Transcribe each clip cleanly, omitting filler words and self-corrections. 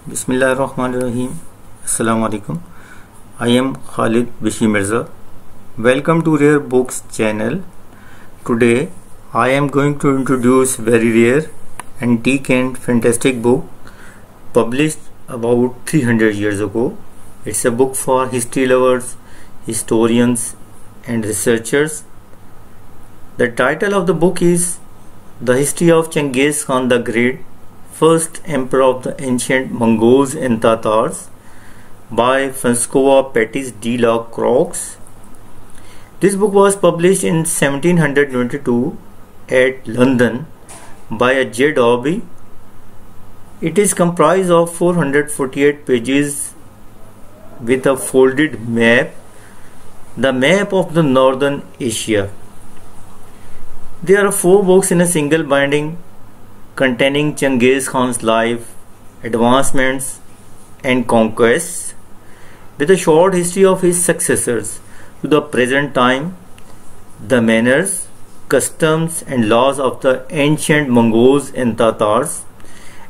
Bismillahirrahmanirrahim. Assalamu alaikum. I am Khalid Bishi Mirza. Welcome to Rare Books channel. Today I am going to introduce very rare, antique and fantastic book published about 300 years ago. It's a book for history lovers, historians and researchers. The title of the book is The History of Genghis Khan the Great, First Emperor of the Ancient Mongols and Tartars, by François Pétis de la Croix. This book was published in 1722 at London by a J. Dobby. It is comprised of 448 pages with a folded map, the map of the Northern Asia. There are 4 books in a single binding containing Changez Khan's life, advancements and conquests, with a short history of his successors to the present time, the manners, customs and laws of the ancient Mongols and Tartars,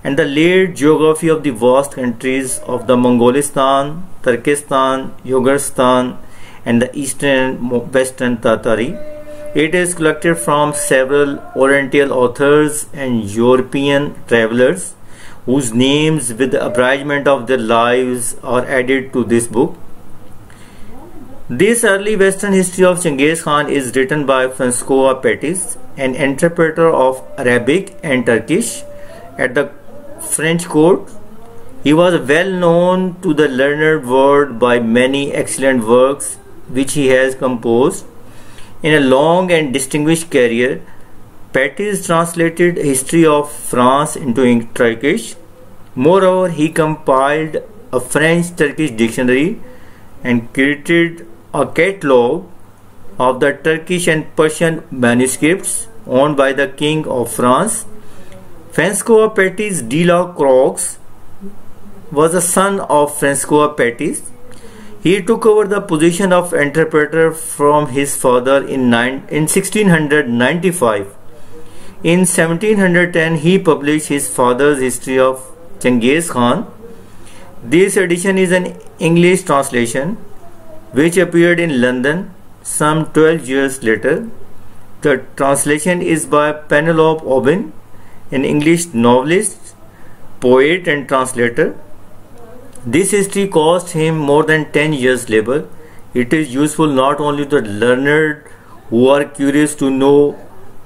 and the late geography of the vast countries of the Mongolistan, Turkestan, Yugorstan and the eastern and western Tartary. It is collected from several Oriental authors and European travelers whose names with the abridgment of their lives are added to this book. This early Western history of Genghis Khan is written by François Pétis, an interpreter of Arabic and Turkish at the French court. He was well known to the learned world by many excellent works which he has composed. In a long and distinguished career, Pétis translated history of France into Turkish. Moreover, he compiled a French-Turkish dictionary and created a catalogue of the Turkish and Persian manuscripts owned by the King of France. François Pétis de la Croix was a son of François Pétis. He took over the position of interpreter from his father in 1695. In 1710, he published his father's history of Genghis Khan. This edition is an English translation which appeared in London some 12 years later. The translation is by Penelope Obin, an English novelist, poet and translator. This history cost him more than 10 years' labor. It is useful not only to the learned who are curious to know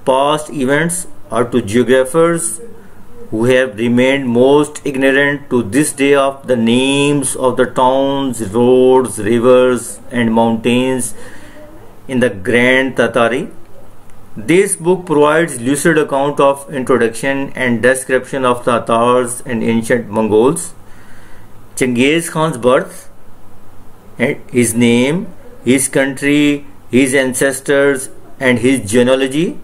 past events, or to geographers who have remained most ignorant to this day of the names of the towns, roads, rivers and mountains in the Grand Tartary. This book provides lucid account of introduction and description of Tartars and ancient Mongols, Genghis Khan's birth, his name, his country, his ancestors and his genealogy,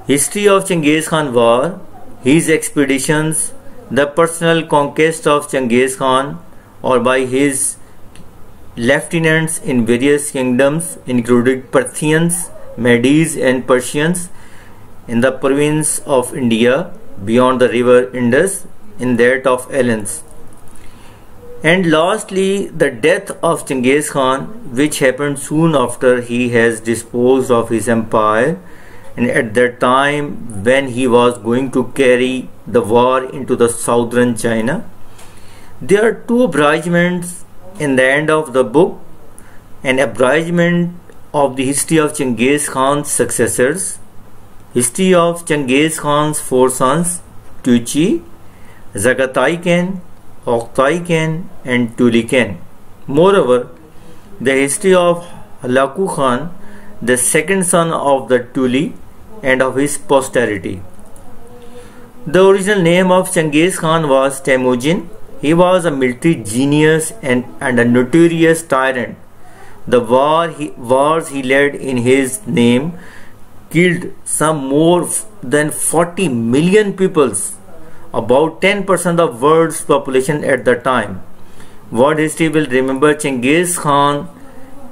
history of Genghis Khan war, his expeditions, the personal conquest of Genghis Khan or by his lieutenants in various kingdoms including Parthians, Medes and Persians in the province of India beyond the river Indus in that of Helens. And lastly, the death of Genghis Khan, which happened soon after he has disposed of his empire and at that time when he was going to carry the war into the southern China. There are 2 abridgments in the end of the book: an abridgment of the history of Genghis Khan's successors, history of Genghis Khan's 4 sons, Tuchi, Chagtaii, Oغدائی and Tولوئی. Moreover, the history of Halaku Khan, the second son of the Tولوئی, and of his posterity. The original name of Genghis Khan was Temujin. He was a military genius and a notorious tyrant. The wars he led in his name killed some more than 40 million peoples, about 10% of the world's population at the time. World history will remember Genghis Khan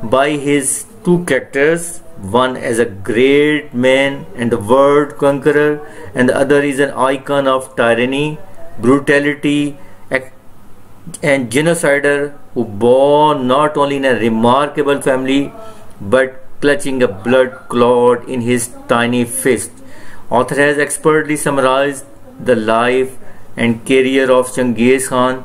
by his 2 characters, one as a great man and a world conqueror, and the other is an icon of tyranny, brutality and genocider who born not only in a remarkable family but clutching a blood clot in his tiny fist. Author has expertly summarized the life and career of Changez Khan,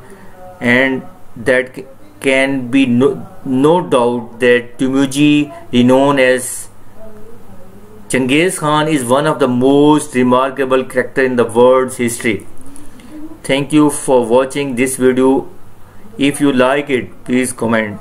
and that can be no doubt that Timuji, renowned as Genghis Khan, is one of the most remarkable characters in the world's history. Thank you for watching this video. If you like it, please comment.